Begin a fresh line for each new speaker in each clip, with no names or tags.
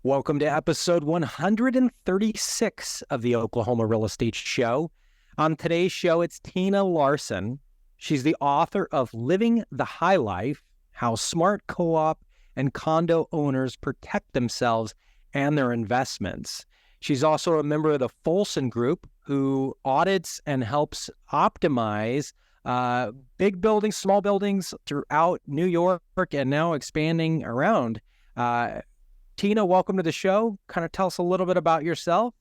Welcome to episode 136 of the Oklahoma Real Estate Show. On today's show, it's Tina Larsson. She's the author of Living the High Life, How Smart Co-op and Condo Owners Protect Themselves and Their Investments. She's also a member of the Folsom Group, who audits and helps optimize big buildings, small buildings throughout New York and now expanding around. Tina, welcome to the show. Kind of tell us a little bit about yourself.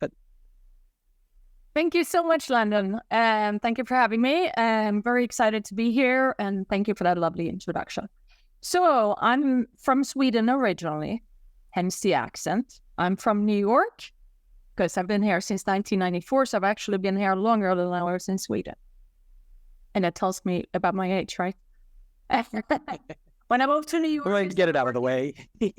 Thank you so much, Landon. Thank you for having me. I'm very excited to be here, and thank you for that lovely introduction. So I'm from Sweden originally, hence the accent. I'm from New York because I've been here since 1994, so I've actually been here longer than I was in Sweden. And that tells me about my age, right? When I moved to New York...
We're going to get it out of the way.
When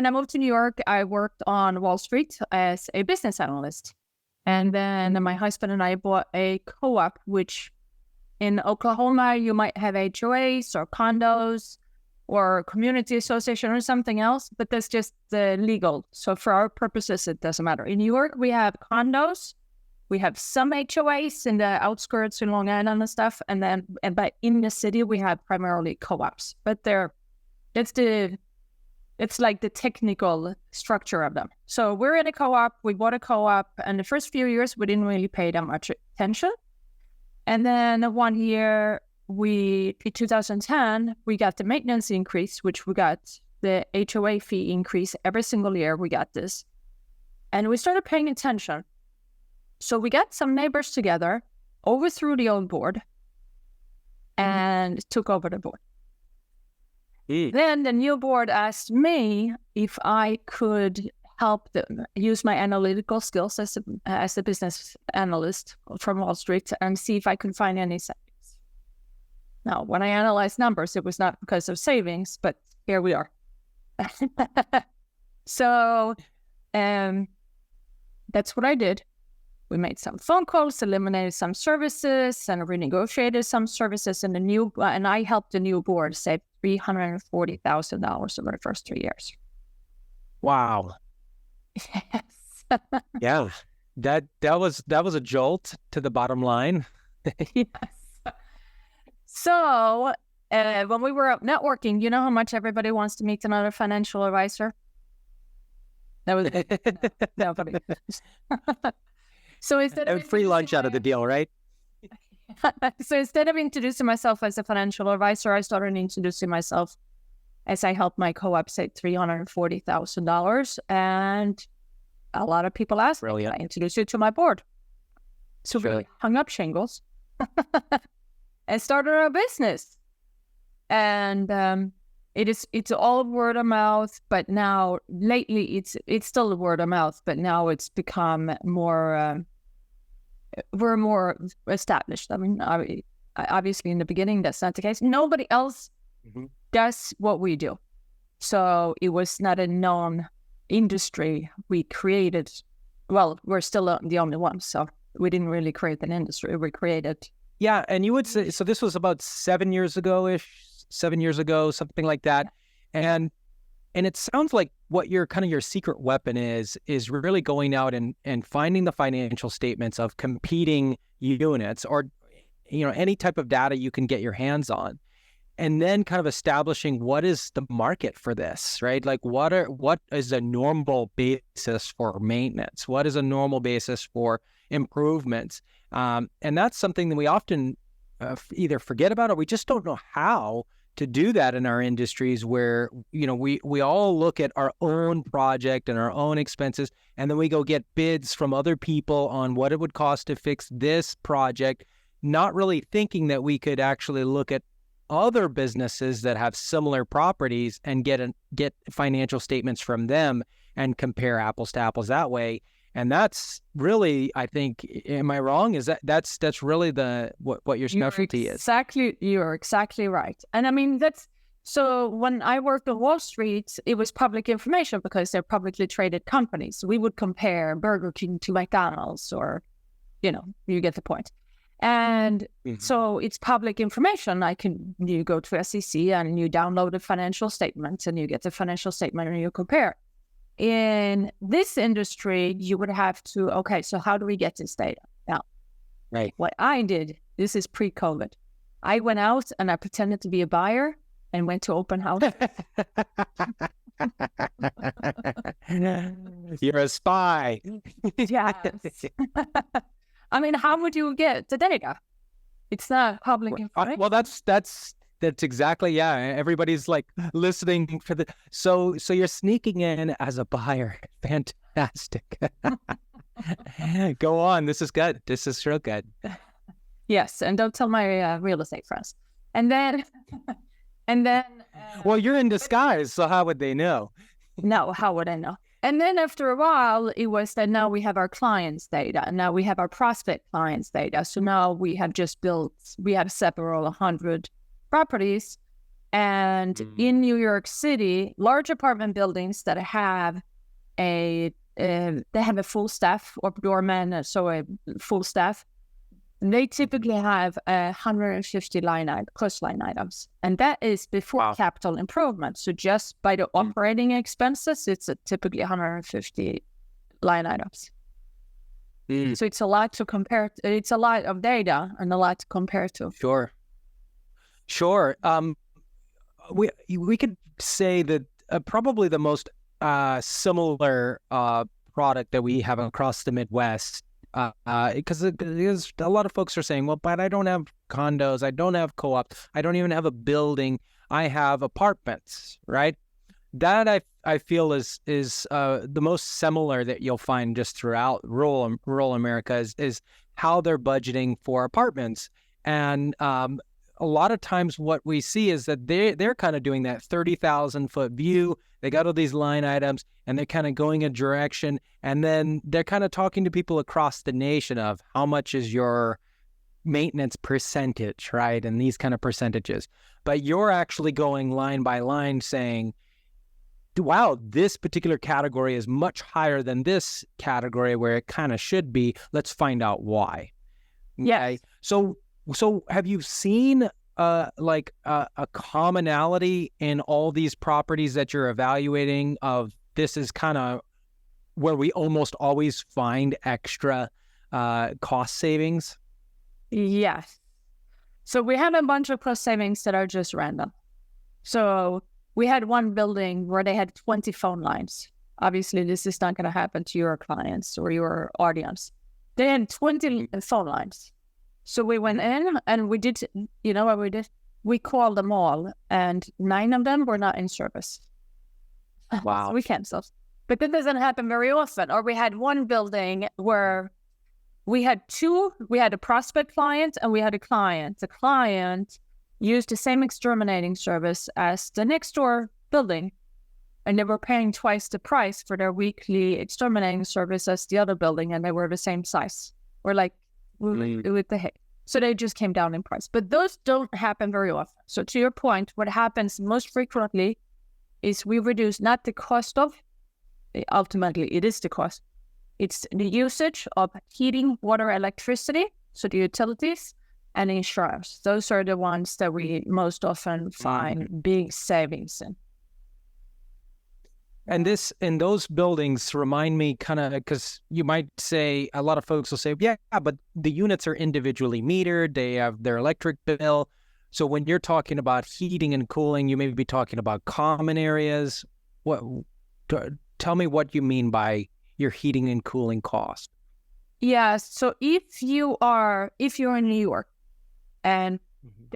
I moved to New York, I worked on Wall Street as a business analyst. And then my husband and I bought a co-op, which in Oklahoma, you might have HOAs or condos or community association or something else, but that's just the legal. So for our purposes, it doesn't matter. In New York, we have condos. We have some HOAs in the outskirts in Long Island and stuff. But in the city, we have primarily co-ops. But it's like the technical structure of them. So we're in a co-op, we bought a co-op, and the first few years, we didn't really pay that much attention. And then one year, in 2010, we got the maintenance increase, which we got the HOA fee increase every single year. We got this. And we started paying attention. So we got some neighbors together, overthrew the old board, and took over the board. Then the new board asked me if I could help them use my analytical skills as a business analyst from Wall Street and see if I could find any savings. Now, when I analyzed numbers, it was not because of savings, but here we are. So that's what I did. We made some phone calls, eliminated some services, and renegotiated some services. And I helped the new board save $340,000 over the first 3 years.
Wow.
Yes.
Yeah. That was a jolt to the bottom line.
Yes. So when we were out networking, you know how much everybody wants to meet another financial advisor? That was nobody. So instead of
free lunch out of the deal, right?
So instead of introducing myself as a financial advisor, I started introducing myself as I helped my co-op save $340,000. And a lot of people asked me, I introduced you to my board. So we hung up shingles and started our business. And it's all word of mouth, but now lately it's still word of mouth, but now it's become more... we're more established. I mean, obviously in the beginning, that's not the case. Nobody else does what we do. So it was not a known industry we created. Well, we're still the only ones. So we didn't really create an industry. We created.
Yeah. And you would say, so this was about 7 years ago, something like that. And it sounds like what your secret weapon is really going out and finding the financial statements of competing units or, any type of data you can get your hands on. And then kind of establishing what is the market for this, right? Like what is a normal basis for maintenance? What is a normal basis for improvements? And that's something that we often either forget about or we just don't know how to do that in our industries where, we all look at our own project and our own expenses, and then we go get bids from other people on what it would cost to fix this project, not really thinking that we could actually look at other businesses that have similar properties and get financial statements from them and compare apples to apples that way. And that's really, I think, am I wrong? Is that's really what your specialty is?
You're exactly right. And I mean, so when I worked on Wall Street, it was public information because they're publicly traded companies. We would compare Burger King to McDonald's or, you get the point. And
Mhm.
so it's public information. You go to SEC and you download the financial statements and you get the financial statement and you compare. In this industry, you would have to, okay, so how do we get this data? Now,
Right.
what I did, this is pre-COVID. I went out and I pretended to be a buyer and went to open house.
You're a spy.
Yes. I mean, how would you get the data? It's not public information.
Well, that's exactly, yeah. Everybody's like listening for the so you're sneaking in as a buyer. Fantastic. Go on. This is good. This is real good.
Yes, and don't tell my real estate friends. And then,
Well, you're in disguise, so how would they know?
no, how would I know? And then after a while, it was that now we have our clients' data, and now we have our prospect clients' data. So now we have several 100 properties. And in New York City, large apartment buildings that have they have a full staff or doorman, so a full staff. They typically have 150 cost line items, and that is before capital improvement. So just by the operating expenses, it's typically 150 line items. So it's a lot to compare. It's a lot of data and a lot to compare to.
Sure. We could say that probably the most similar product that we have across the Midwest. Because a lot of folks are saying, well, but I don't have condos, I don't have co-ops, I don't even have a building, I have apartments, right? That I feel is the most similar that you'll find just throughout rural America is how they're budgeting for apartments. And a lot of times what we see is that they're kind of doing that 30,000 foot view. They got all these line items and they're kind of going a direction. And then they're kind of talking to people across the nation of how much is your maintenance percentage, right? And these kind of percentages. But you're actually going line by line saying, wow, this particular category is much higher than this category where it kind of should be. Let's find out why.
Okay?
Yes. So have you seen like a commonality in all these properties that you're evaluating of this is kind of where we almost always find extra cost savings?
Yes. So we have a bunch of cost savings that are just random. So we had one building where they had 20 phone lines. Obviously, this is not going to happen to your clients or your audience. They had 20 phone lines. So we went in and we did, you know what we did? We called them all and 9 of them were not in service.
Wow.
So we canceled. But that doesn't happen very often. Or we had one building where we had a prospect client and we had a client. The client used the same exterminating service as the next door building. And they were paying twice the price for their weekly exterminating service as the other building, and they were the same size. We're like, with the hit. So they just came down in price. But those don't happen very often. So to your point, what happens most frequently is we reduce not the cost of, ultimately it is the cost, it's the usage of heating, water, electricity, so the utilities, and insurance. Those are the ones that we most often find big savings in.
And those buildings remind me kind of, because you might say, a lot of folks will say, yeah, but the units are individually metered. They have their electric bill. So when you're talking about heating and cooling, you may be talking about common areas. Tell me what you mean by your heating and cooling cost.
Yeah. So if you're in New York and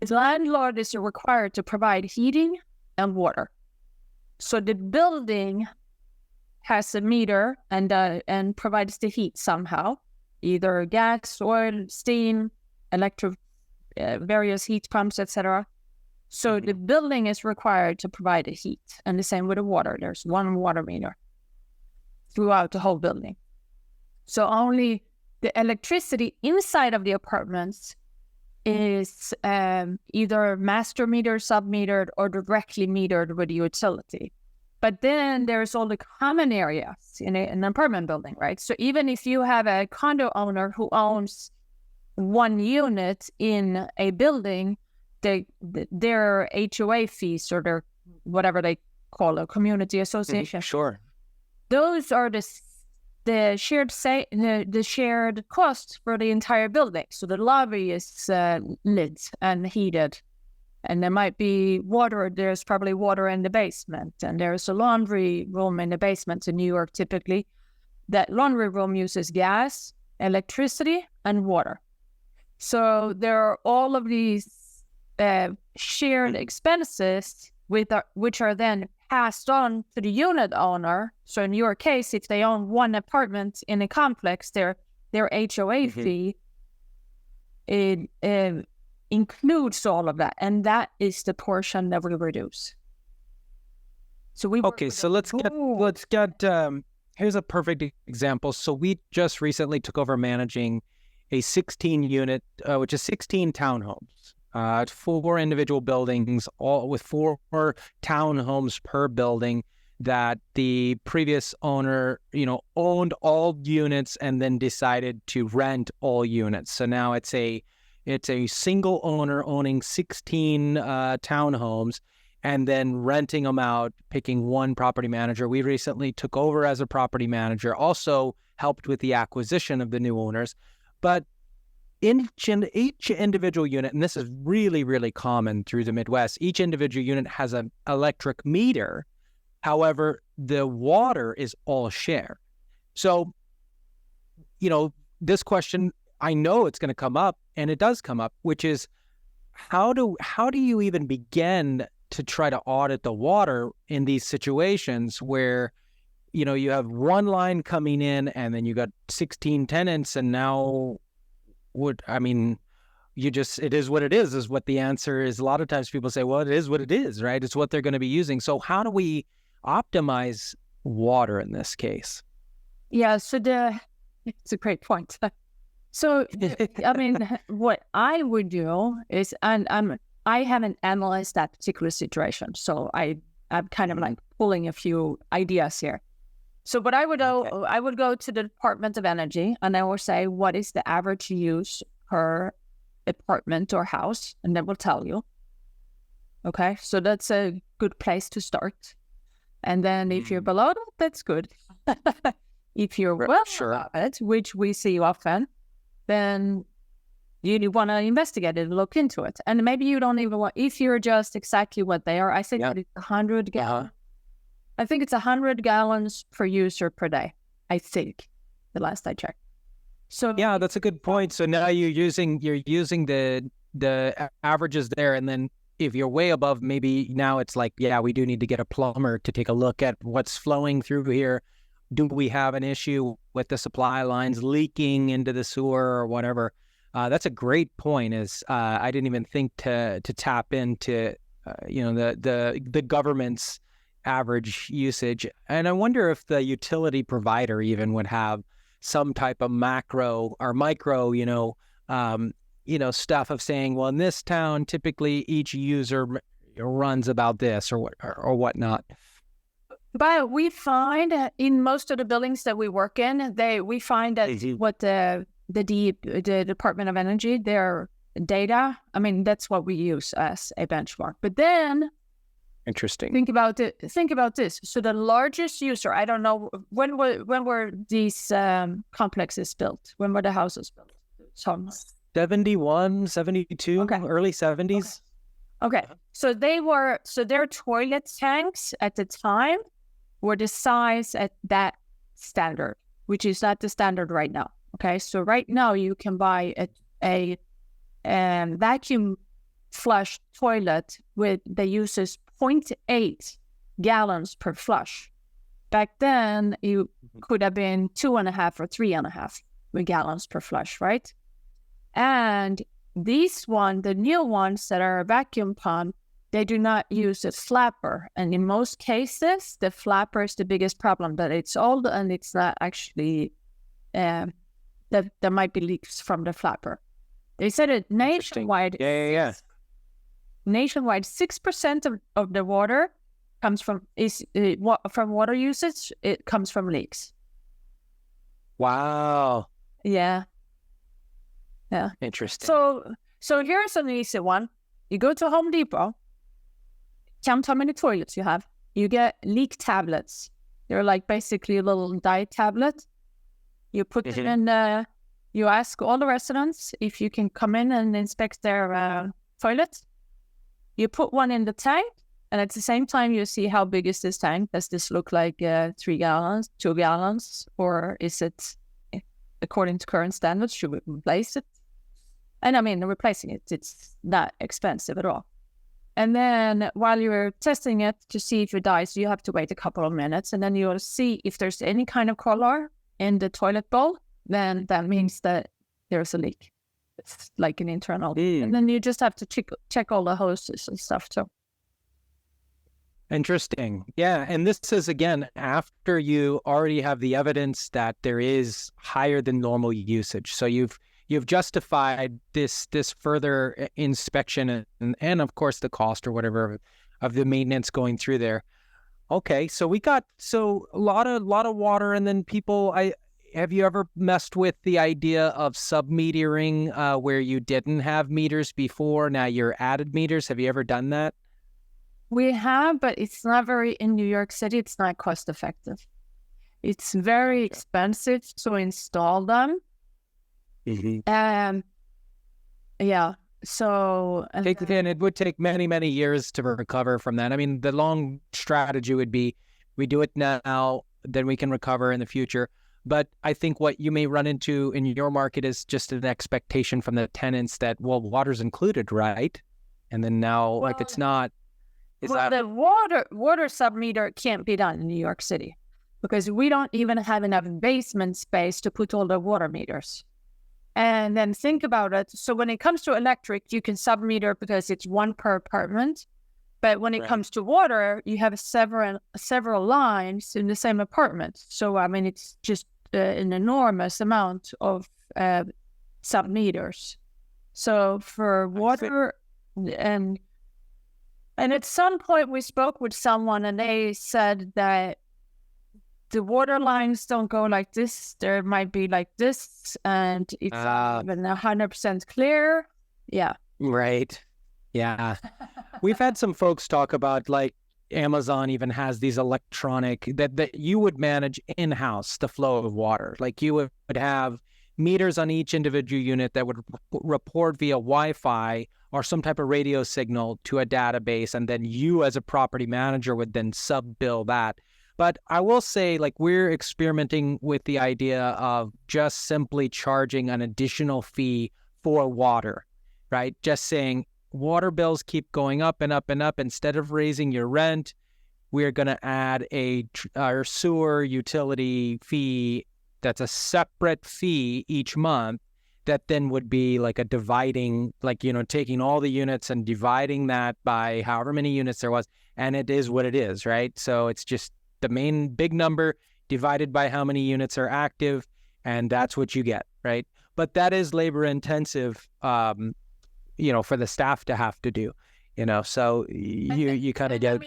the landlord is required to provide heating and water. So the building has a meter and provides the heat somehow, either gas, oil, steam, electric, various heat pumps, etc. So the building is required to provide the heat, and the same with the water. There's one water meter throughout the whole building. So only the electricity inside of the apartments is either master meter, sub-metered, or directly metered with the utility. But then there's all the common areas in an apartment building, right? So even if you have a condo owner who owns one unit in a building, their HOA fees or their whatever they call a community association.
Sure.
Those are the shared costs for the entire building. So the lobby is lit and heated, and there might be water. There's probably water in the basement, and there's a laundry room in the basement in New York. Typically, that laundry room uses gas, electricity, and water. So there are all of these shared expenses which are then passed on to the unit owner. So in your case, if they own one apartment in a complex, their HOA fee includes all of that, and that is the portion that we reduce. So
let's get here's a perfect example. So we just recently took over managing a 16 unit, which is 16 townhomes. 4 individual buildings, all with 4 townhomes per building, that the previous owner, owned all units and then decided to rent all units. So now it's a single owner owning 16 townhomes and then renting them out, picking one property manager. We recently took over as a property manager, also helped with the acquisition of the new owners, but each individual unit, and this is really, really common through the Midwest, each individual unit has an electric meter. However, the water is all shared. So, this question, I know it's going to come up, and it does come up, which is how do you even begin to try to audit the water in these situations where, you have one line coming in and then you got 16 tenants, and now it is what it is what the answer is. A lot of times people say, well, it is what it is, right? It's what they're going to be using. So how do we optimize water in this case?
Yeah, so it's a great point. So, what I would do is, and I haven't analyzed that particular situation, so I'm kind of like pulling a few ideas here. So what I would do, I would go to the Department of Energy and I will say, what is the average use per apartment or house? And they will tell you. Okay, so that's a good place to start. And then if you're below that, that's good. If you're well above it, which we see often, then you want to investigate it, look into it. And maybe you don't even want, if you're just exactly what they are, I think it's 100 gallons. I think it's 100 gallons per user per day, I think, the last I checked. So
yeah, that's a good point. So now you're using the averages there, and then if you're way above, maybe now it's like, we do need to get a plumber to take a look at what's flowing through here. Do we have an issue with the supply lines leaking into the sewer or whatever? That's a great point. I didn't even think to tap into the government's average usage, and I wonder if the utility provider even would have some type of macro or micro, stuff of saying, well, in this town, typically each user runs about this or whatnot.
But we find in most of the buildings that we work in, we find that what the Department of Energy, their data, that's what we use as a benchmark. But then,
interesting.
Think about this. So the largest user, I don't know, when were these complexes built? When were the houses built?
71, 72, early 70s.
Okay. So their toilet tanks at the time were the size at that standard, which is not the standard right now. Okay. So right now you can buy a vacuum flush toilet that uses 0.8 gallons per flush. Back then, you could have been 2.5 or 3.5 gallons per flush, right? And the new ones that are vacuum pump, they do not use a flapper. And in most cases, the flapper is the biggest problem, that it's old and it's not actually, that there might be leaks from the flapper. They said it nationwide. Nationwide, 6% of the water comes from water usage. It comes from leaks.
Wow.
Yeah. Yeah.
Interesting.
So here's an easy one. You go to Home Depot, count how many toilets you have. You get leak tablets. They're like basically a little diet tablet. You put them in, you ask all the residents if you can come in and inspect their toilet. You put one in the tank, and at the same time, you see how big is this tank. Does this look like 3 gallons, 2 gallons, or is it according to current standards? Should we replace it? And I mean, replacing it, it's not expensive at all. And then while you're testing it to see if it dies, you have to wait a couple of minutes, and then you'll see if there's any kind of color in the toilet bowl, then that means that there's a leak. It's like an internal. And then you just have to check all the hoses and stuff too.
Interesting. Yeah. And this is, again, after you already have the evidence that there is higher than normal usage. So you've justified this further inspection and of course the cost or whatever of the maintenance going through there. Okay, so we got a lot of water, and then people. Have you ever messed with the idea of sub-metering, where you didn't have meters before, now you're added meters? Have you ever done that?
We have, but it's not in New York City. It's not cost effective. It's very expensive to install them. Yeah. So
and it would take many years to recover from that. I mean, the long strategy would be we do it now, then we can recover in the future. But I think what you may run into in your market is just an expectation from the tenants that, well, water's included, right? And then now, if it's not,
the water sub-meter can't be done in New York City because we don't even have enough basement space to put all the water meters. And then think about it. So when it comes to electric, you can sub-meter because it's one per apartment. But when it comes to water, you have several lines in the same apartment. So, I mean, it's just an enormous amount of sub-meters. So for water, and at some point we spoke with someone and they said that the water lines don't go like this. There might be like this, and it's not even 100% clear. Yeah.
Right. Yeah. We've had some folks talk about, like, Amazon even has these electronic that you would manage in-house the flow of water. Like you would have meters on each individual unit that would report via Wi-Fi or some type of radio signal to a database, and then you as a property manager would then sub-bill that. But I will say, like, we're experimenting with the idea of just simply charging an additional fee for water, right? Just saying water bills keep going up and up and up. Instead of raising your rent, we're going to add our sewer utility fee that's a separate fee each month that then would be like a dividing, like, taking all the units and dividing that by however many units there was. And it is what it is, right? So it's just the main big number divided by how many units are active, and that's what you get, right? But that is labor intensive, for the staff to have to do, so you kind of get.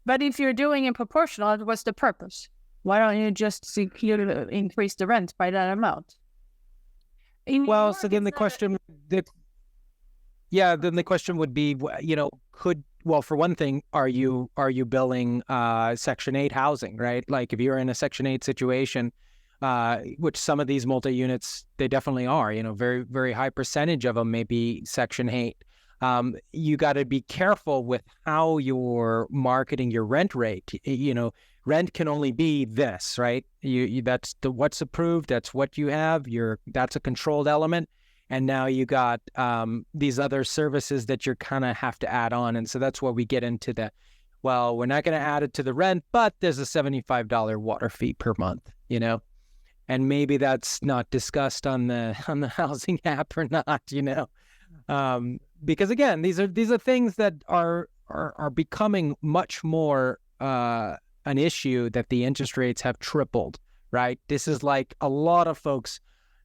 But if you're doing it proportional, what's the purpose? Why don't you just increase the rent by that amount?
Well, so then the question would be, well, for one thing, are you billing Section 8 housing, right? Like if you're in a Section 8 situation, which some of these multi-units, they definitely are, very, very high percentage of them may be Section 8. You got to be careful with how you're marketing your rent rate. Rent can only be this, right? That's what's approved. That's what you have. That's a controlled element. And now you got these other services that you're kind of have to add on. And so that's where we get into we're not going to add it to the rent, but there's a $75 water fee per month, and maybe that's not discussed on the housing app or not, because again, these are things that are becoming much more an issue, that the interest rates have tripled, right? This is like a lot of folks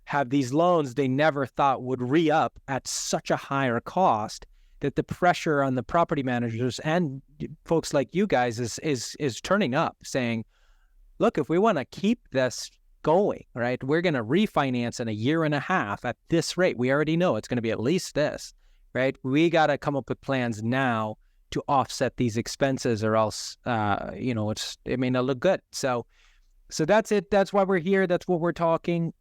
have these loans they never thought would re-up at such a higher cost, that the pressure on the property managers and folks like you guys is turning up, saying, look, if we want to keep this going, right? We're going to refinance in a year and a half at this rate. We already know it's going to be at least this, right? We got to come up with plans now to offset these expenses, or else, it may not look good. So that's it. That's why we're here. That's what we're talking.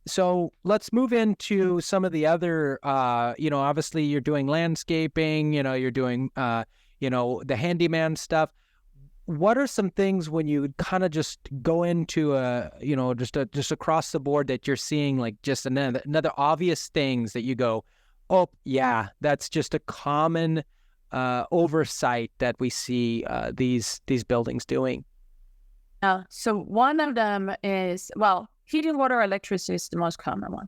So let's move into some of the other, obviously you're doing landscaping, you're doing, the handyman stuff. What are some things when you kind of just go into just across the board that you're seeing, like just another obvious things that you go, oh yeah, that's just a common oversight that we see these buildings doing?
So one of them is, heating, water, electricity is the most common one.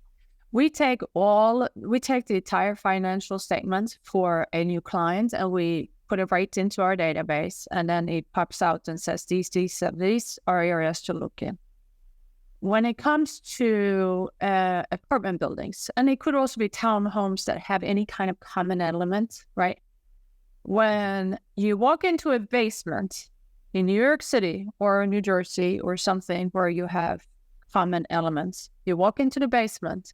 We take the entire financial statement for a new client, and we put it right into our database, and then it pops out and says these are areas to look in. When it comes to apartment buildings, and it could also be townhomes that have any kind of common element, right? When you walk into a basement in New York City or New Jersey or something where you have common elements, you walk into the basement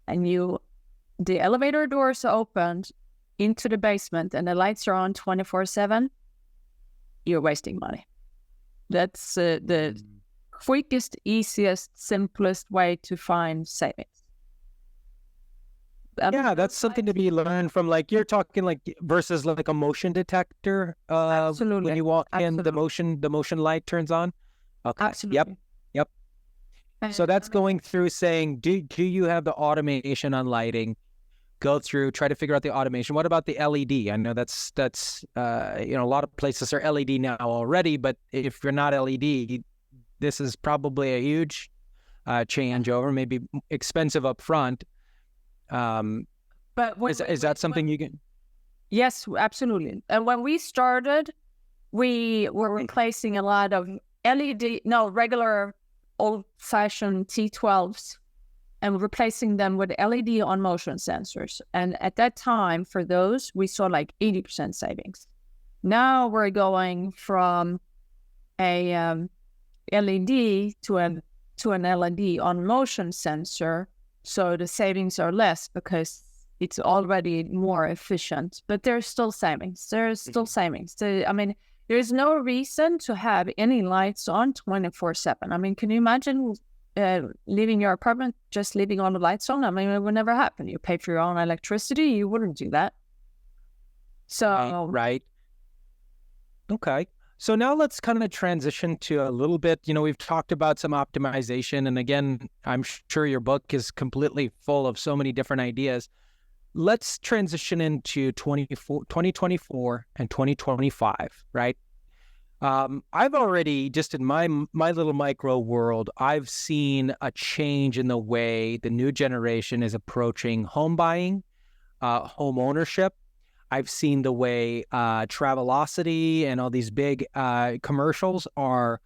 and the elevator doors are opened into the basement and the lights are on 24/7, you're wasting money. That's the quickest, easiest, simplest way to find savings.
Yeah, that's something to be learned from, like, you're talking like versus like a motion detector.
Absolutely.
When you walk in,
Absolutely.
the motion light turns on. Okay.
Absolutely.
Yep. So that's going through saying, do you have the automation on lighting? Go through, try to figure out the automation. What about the LED? I know that's a lot of places are LED now already, but if you're not LED, this is probably a huge changeover, maybe expensive up front. But is that something you can?
Yes, absolutely. And when we started, we were replacing a lot of regular old-fashioned T12s, and replacing them with LED on motion sensors. And at that time, for those, we saw like 80% savings. Now we're going from a LED to an LED on motion sensor, so the savings are less because it's already more efficient. But there's still savings. There's no reason to have any lights on 24/7. I mean, can you imagine leaving your apartment, just leaving all the lights on? I mean, it would never happen. You pay for your own electricity. You wouldn't do that. So
right. Okay. So now let's kind of transition to a little bit, we've talked about some optimization. And again, I'm sure your book is completely full of so many different ideas. Let's transition into 2024 and 2025, right? I've already, just in my little micro world, I've seen a change in the way the new generation is approaching home buying, home ownership. I've seen the way Travelocity and all these big commercials are,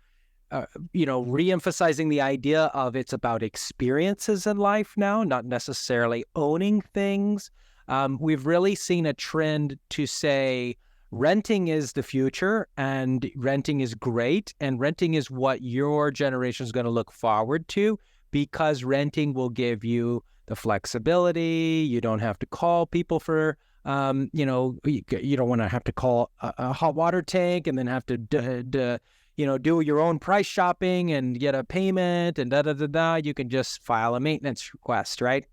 re-emphasizing the idea of it's about experiences in life now, not necessarily owning things. We've really seen a trend to say renting is the future, and renting is great, and renting is what your generation is going to look forward to, because renting will give you the flexibility. You don't have to call people for, you don't want to have to call a hot water tank and then have to, do your own price shopping and get a payment and da-da-da-da. You can just file a maintenance request, right?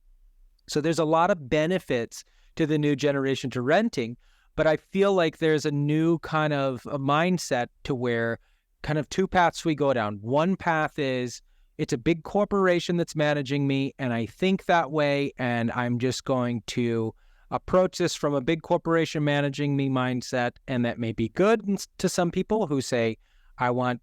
So there's a lot of benefits to the new generation to renting, but I feel like there's a new kind of a mindset to where kind of two paths we go down. One path is it's a big corporation that's managing me, and I think that way, and I'm just going to approach this from a big corporation managing me mindset, and that may be good to some people who say, I want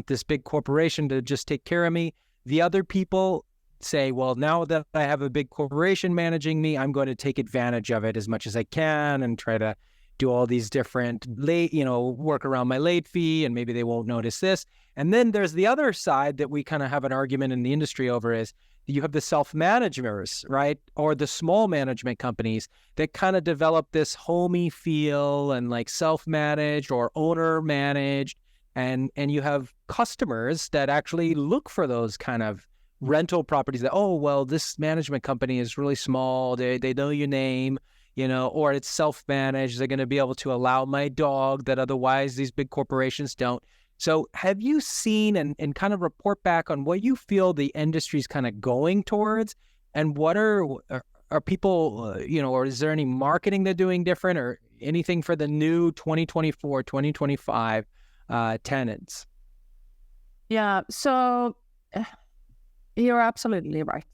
this big corporation to just take care of me. The other people say, well, now that I have a big corporation managing me, I'm going to take advantage of it as much as I can and try to do all these different work around my late fee, and maybe they won't notice this. And then there's the other side that we kind of have an argument in the industry over, is you have the self-managers, right? Or the small management companies that kind of develop this homey feel and like self-managed or owner-managed. And you have customers that actually look for those kind of rental properties that, oh, well, this management company is really small. They know your name, or it's self-managed. They're going to be able to allow my dog that otherwise these big corporations don't. So have you seen and kind of report back on what you feel the industry's kind of going towards, and what are people, or is there any marketing they're doing different or anything for the new 2024, 2025 tenants?
Yeah, so you're absolutely right.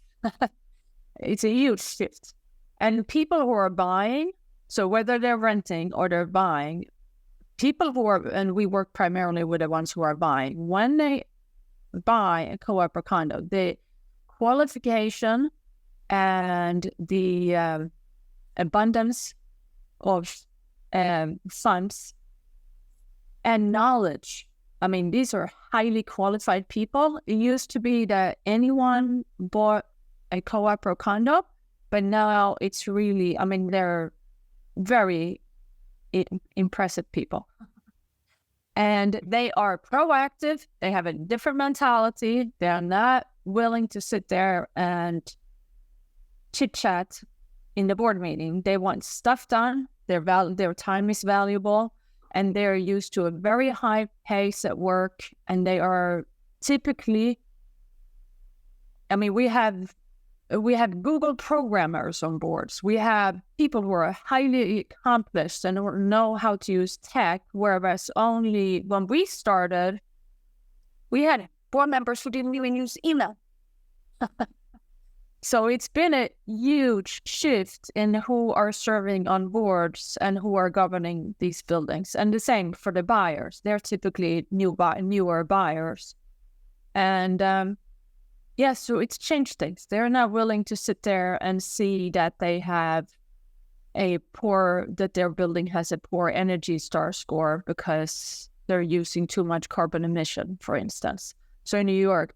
It's a huge shift. And people who are buying, so whether they're renting or they're buying, people who are, and we work primarily with the ones who are buying, when they buy a co-op or condo, the qualification and the abundance of funds and knowledge. I mean, these are highly qualified people. It used to be that anyone bought a co-op or condo, but now it's really, I mean, they're very impressive people. And they are proactive. They have a different mentality. They're not willing to sit there and chit-chat in the board meeting. They want stuff done. Their time is valuable. And they're used to a very high pace at work. And they are typically, I mean, we have Google programmers on boards. We have people who are highly accomplished and who know how to use tech, whereas only when we started, we had board members who didn't even use email. So it's been a huge shift in who are serving on boards and who are governing these buildings. And the same for the buyers. They're typically newer buyers. And so it's changed things. They're not willing to sit there and see that they have that their building has a poor Energy Star score because they're using too much carbon emission, for instance. So in New York,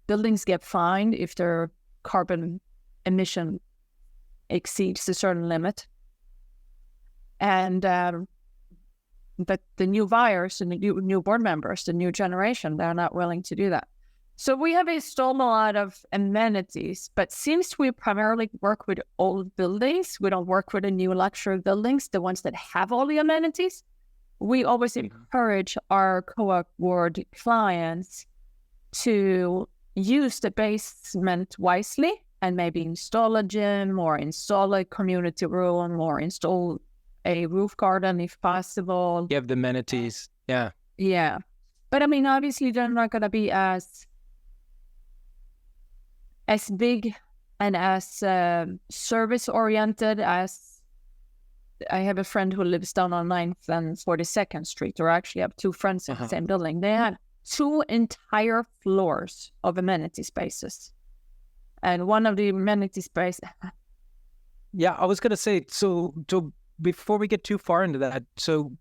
buildings get fined if their carbon emission exceeds a certain limit. And but the new buyers and the new board members, the new generation, they're not willing to do that. So we have installed a lot of amenities, but since we primarily work with old buildings, we don't work with the new luxury buildings, the ones that have all the amenities. We always encourage our co-op board clients to use the basement wisely and maybe install a gym or install a community room or install a roof garden if possible.
Give the amenities. Yeah.
Yeah. But I mean, obviously they're not going to be as big and as service oriented as I have a friend who lives down on 9th and 42nd Street, or actually I have two friends in the same building. They had 2 entire floors of amenity spaces. And one of the amenity space.
Yeah, I was going to say, so before we get too far into that, so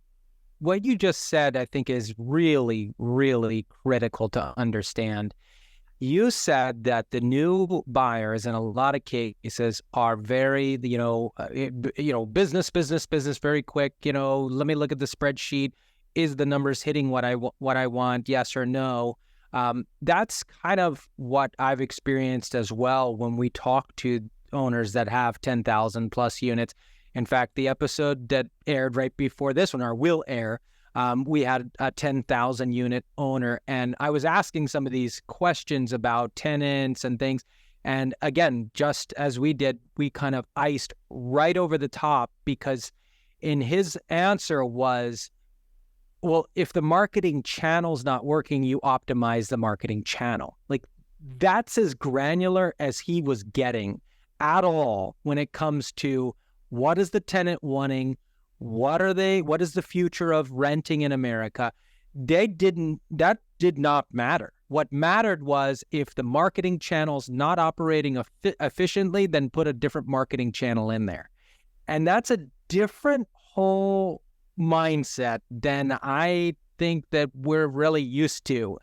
what you just said, I think is really, really critical to understand. You said that the new buyers in a lot of cases are very, business, very quick. Let me look at the spreadsheet. Is the numbers hitting what I want? Yes or no? That's kind of what I've experienced as well when we talk to owners that have 10,000 plus units. In fact, the episode that aired right before this one, or will air, we had a 10,000 unit owner, and I was asking some of these questions about tenants and things. And again, just as we did, we kind of iced right over the top, because in his answer was, well, if the marketing channel's not working, you optimize the marketing channel. Like, that's as granular as he was getting at all when it comes to what is the tenant wanting, what is the future of renting in America. That did not matter. What mattered was if the marketing channel's not operating efficiently, then put a different marketing channel in there. And that's a different whole mindset than I think that we're really used to.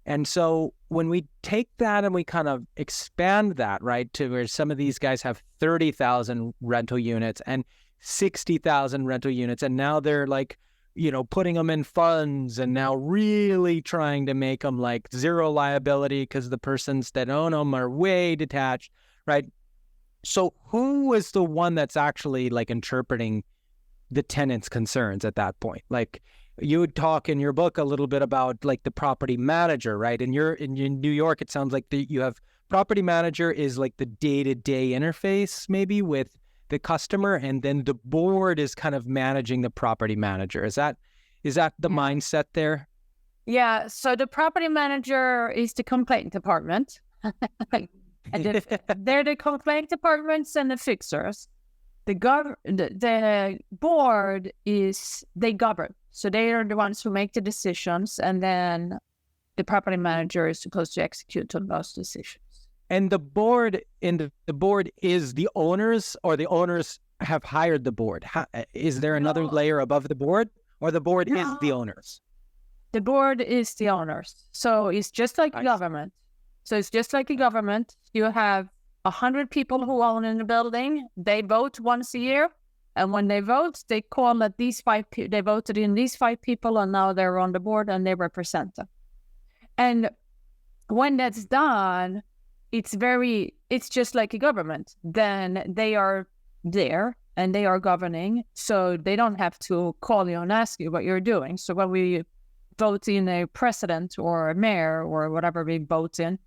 And so when we take that and we kind of expand that, right, to where some of these guys have 30,000 rental units and 60,000 rental units, and now they're like putting them in funds and now really trying to make them like zero liability because the persons that own them are way detached, right? So who is the one that's actually like interpreting the tenant's concerns at that point? Like you would talk in your book a little bit about like the property manager, right? And in New York, it sounds like you have property manager is like the day-to-day interface maybe with the customer, and then the board is kind of managing the property manager. Is that the mindset there?
Yeah. So the property manager is the complaint department. And they're the complaint departments and the fixers. The board they govern. So they are the ones who make the decisions, and then the property manager is supposed to execute on those decisions.
And the board is the owners, or the owners have hired the board? Is there another layer above the board, or the board is the owners?
The board is the owners. So it's just like government. So it's just like a government. You have 100 people who own in the building. They vote once a year. And when they vote, they call that they voted in these 5 people, and now they're on the board and they represent them. And when that's done, it's just like a government. Then they are there and they are governing. So they don't have to call you and ask you what you're doing. So when we vote in a president or a mayor or whatever we vote in,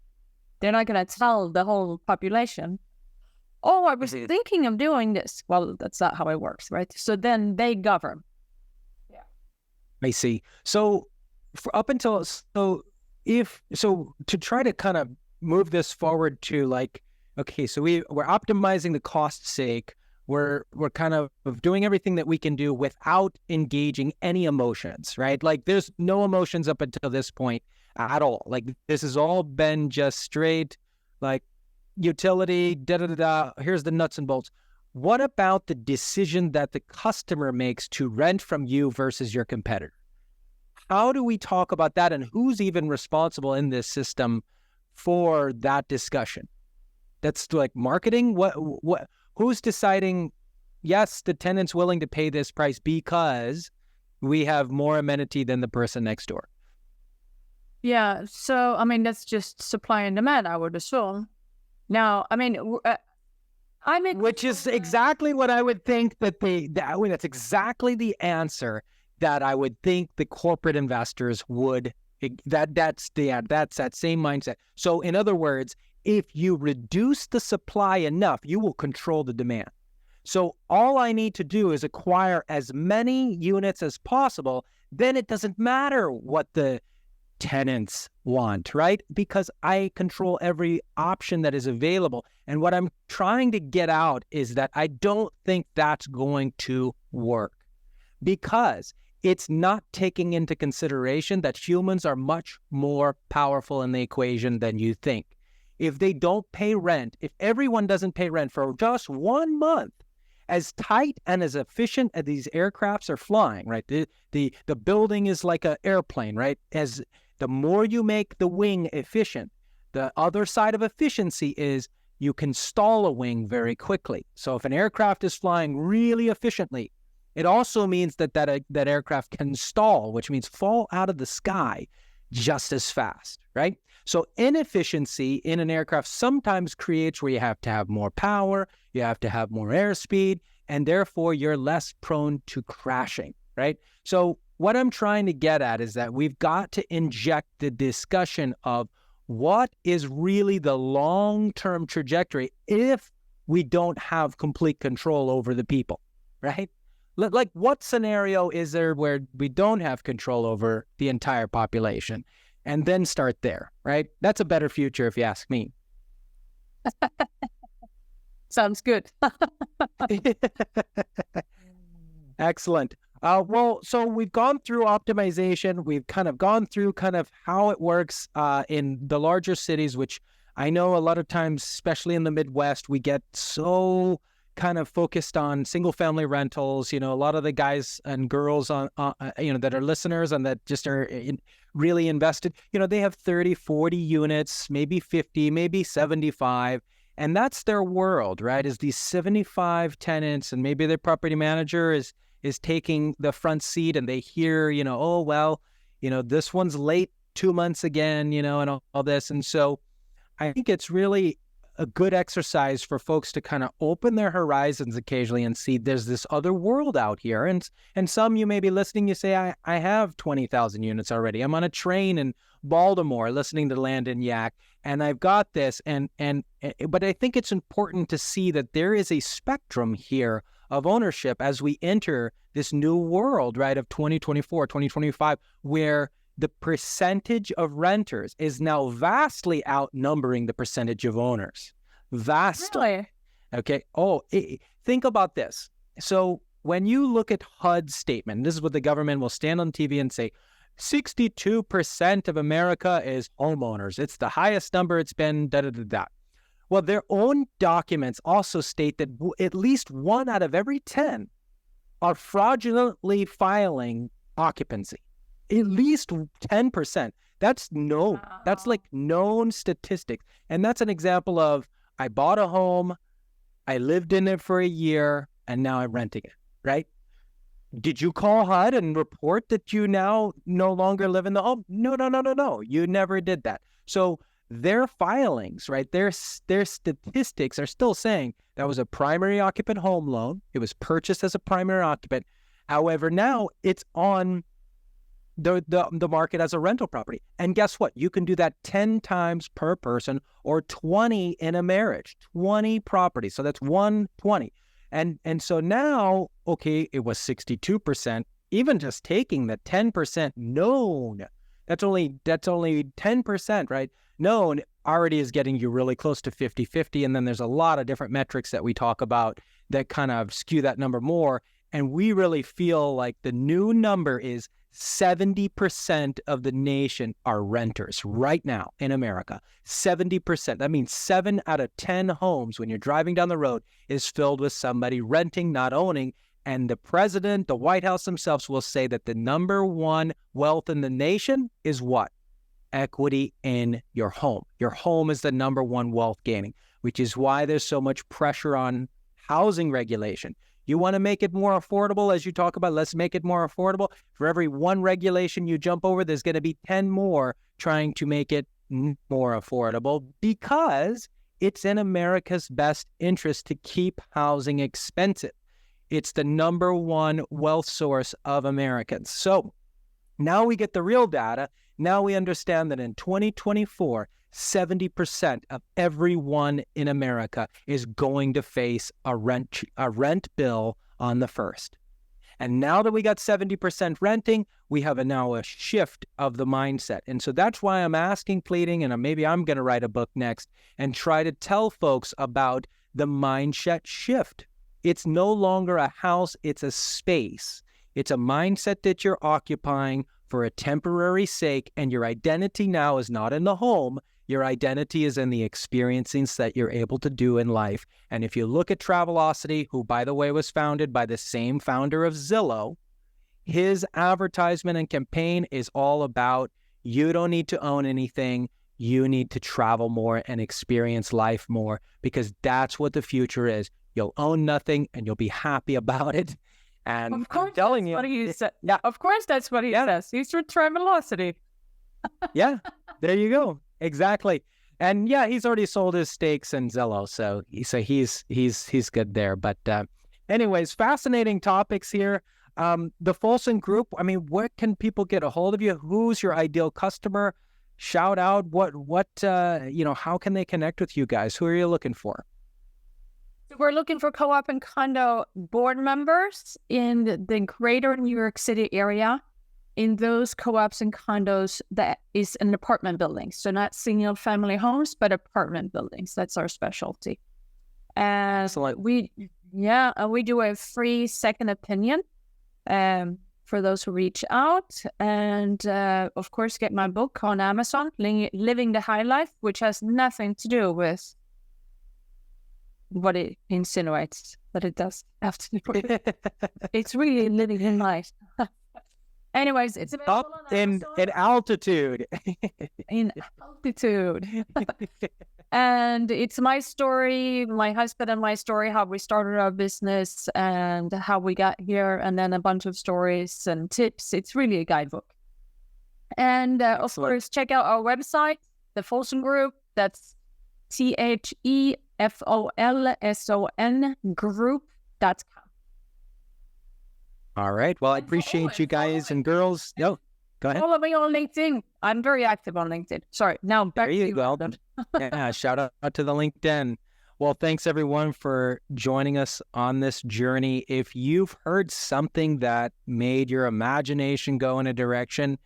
they're not going to tell the whole population, oh, I was thinking of doing this. Well, that's not how it works, right? So then they govern. Yeah.
I see. So to try to kind of move this forward to like, okay, so we're optimizing the cost sake. We're kind of doing everything that we can do without engaging any emotions, right? Like there's no emotions up until this point at all. Like this has all been just straight like utility, here's the nuts and bolts. What about the decision that the customer makes to rent from you versus your competitor? How do we talk about that, and who's even responsible in this system for that discussion? That's like marketing. Who's deciding, yes, the tenant's willing to pay this price because we have more amenity than the person next door?
Yeah. So, I mean, that's just supply and demand, I would assume. Now, I mean,
which is exactly what I would think that's exactly the answer that I would think the corporate investors would, that's that same mindset. So in other words, if you reduce the supply enough, you will control the demand. So all I need to do is acquire as many units as possible. Then it doesn't matter what the tenants want, right? Because I control every option that is available. And what I'm trying to get out is that I don't think that's going to work, because it's not taking into consideration that humans are much more powerful in the equation than you think. If they don't pay rent, if everyone doesn't pay rent for just 1 month, as tight and as efficient as these aircrafts are flying, right? The building is like an airplane, right? As the more you make the wing efficient, the other side of efficiency is you can stall a wing very quickly. So if an aircraft is flying really efficiently, it also means that aircraft can stall, which means fall out of the sky just as fast, right? So inefficiency in an aircraft sometimes creates where you have to have more power, you have to have more airspeed, and therefore you're less prone to crashing, right? So what I'm trying to get at is that we've got to inject the discussion of what is really the long-term trajectory if we don't have complete control over the people, right? Like, what scenario is there where we don't have control over the entire population? And then start there, right? That's a better future if you ask me.
Sounds good.
Excellent. Well, so we've gone through optimization. We've kind of gone through how it works in the larger cities, which I know a lot of times, especially in the Midwest, we get so kind of focused on single family rentals. A lot of the guys and girls on that are listeners and that just are really invested, they have 30, 40 units, maybe 50, maybe 75. And that's their world, right? Is these 75 tenants, and maybe their property manager is is taking the front seat and they hear, oh, well, this one's late 2 months again, and all this. And so I think it's really a good exercise for folks to kind of open their horizons occasionally and see there's this other world out here. And some, you may be listening, you say, I have 20,000 units already. I'm on a train in Baltimore listening to Landon Yak, and I've got this. But I think it's important to see that there is a spectrum here of ownership as we enter this new world, right, of 2024, 2025, where the percentage of renters is now vastly outnumbering the percentage of owners. Vastly.
Really?
Okay. Think about this. So when you look at HUD's statement, this is what the government will stand on TV and say, 62% of America is homeowners. It's the highest number it's been, da-da-da-da. Well, their own documents also state that at least 1 out of every 10 are fraudulently filing occupancy. At least 10%. That's known.
Wow.
That's like known statistics. And that's an example of, I bought a home, I lived in it for a year, and now I'm renting it, right? Did you call HUD and report that you now no longer live in the home? No. You never did that. So their filings, right, their statistics are still saying that was a primary occupant home loan. It was purchased as a primary occupant. However, now it's on the market as a rental property. And guess what? You can do that 10 times per person or 20 in a marriage, 20 properties. So that's 120. And so now, okay, it was 62%, even just taking the 10% known, that's only 10%, right? Known already is getting you really close to 50-50. And then there's a lot of different metrics that we talk about that kind of skew that number more. And we really feel like the new number is 70% of the nation are renters right now in America. 70%. That means 7 out of 10 homes when you're driving down the road is filled with somebody renting, not owning. And the president, the White House themselves will say that the number one wealth in the nation is what? Equity in your home. Your home is the number one wealth gaining, which is why there's so much pressure on housing regulation. You want to make it more affordable, as you talk about, let's make it more affordable. For every one regulation you jump over, there's going to be 10 more trying to make it more affordable because it's in America's best interest to keep housing expensive. It's the number one wealth source of Americans. So now we get the real data. Now we understand that in 2024, 70% of everyone in America is going to face a rent bill on the first. And now that we got 70% renting, we have now a shift of the mindset. And so that's why I'm asking, pleading, and maybe I'm going to write a book next and try to tell folks about the mindset shift. It's no longer a house, it's a space. It's a mindset that you're occupying for a temporary sake, and your identity now is not in the home. Your identity is in the experiences that you're able to do in life. And if you look at Travelocity, who, by the way, was founded by the same founder of Zillow, his advertisement and campaign is all about you don't need to own anything. You need to travel more and experience life more, because that's what the future is. You'll own nothing and you'll be happy about it. And
of course,
I'm telling you,
what he said.
Yeah.
Of course, that's what he says. He's for Travelocity.
Yeah, there you go. Exactly. And yeah, he's already sold his stakes in Zillow, so he's good there. But anyways, fascinating topics here. The Folsom Group, I mean, where can people get a hold of you? Who's your ideal customer? Shout out what how can they connect with you guys? Who are you looking for?
We're looking for co-op and condo board members in the greater New York City area. In those co-ops and condos, that is an apartment building. So not single family homes, but apartment buildings. That's our specialty. And we do a free second opinion for those who reach out. And of course, get my book on Amazon, Living the High Life, which has nothing to do with what it insinuates that it does have to do with it. It's really living in life. Anyways, it's available
in altitude.
In altitude. And it's my story, my husband and my story, how we started our business and how we got here, and then a bunch of stories and tips. It's really a guidebook. And of course, check out our website, the Folsom Group. That's TheFolson group.com.
All right. Well, I appreciate you guys and girls. No, go ahead.
Follow me on LinkedIn. I'm very active on LinkedIn. Sorry. Now back to you.
Well, yeah, shout out to the LinkedIn. Well, thanks everyone for joining us on this journey. If you've heard something that made your imagination go in a direction,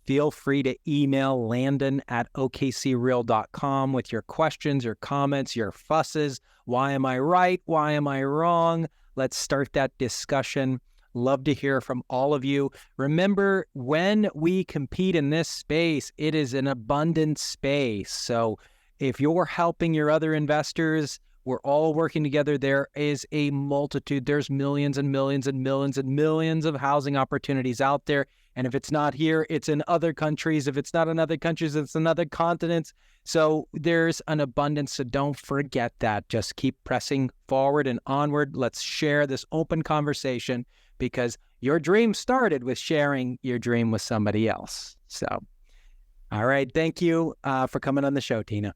feel free to email Landon at okcreal.com with your questions, your comments, your fusses. Why am I right? Why am I wrong? Let's start that discussion. Love to hear from all of you. Remember, when we compete in this space, it is an abundant space. So if you're helping your other investors, we're all working together. There is a multitude. There's millions and millions and millions and millions of housing opportunities out there. And if it's not here, it's in other countries. If it's not in other countries, it's in other continents. So there's an abundance. So don't forget that. Just keep pressing forward and onward. Let's share this open conversation, because your dream started with sharing your dream with somebody else. So, all right. Thank you for coming on the show, Tina.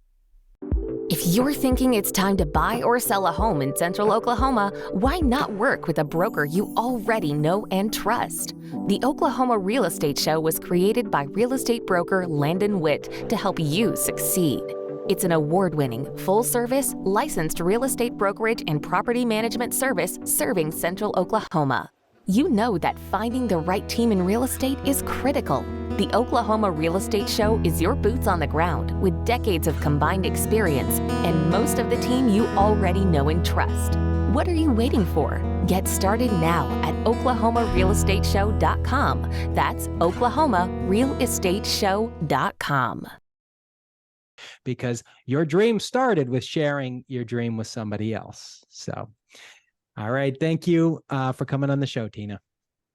If you're thinking it's time to buy or sell a home in Central Oklahoma, why not work with a broker you already know and trust? The Oklahoma Real Estate Show was created by real estate broker Landon Witt to help you succeed. It's an award-winning, full-service, licensed real estate brokerage and property management service serving Central Oklahoma. You know that finding the right team in real estate is critical. The Oklahoma Real Estate Show is your boots on the ground with decades of combined experience and most of the team you already know and trust. What are you waiting for? Get started now at oklahomarealestateshow.com. That's oklahomarealestateshow.com.
Because your dream started with sharing your dream with somebody else. So, all right. Thank you for coming on the show, Tina.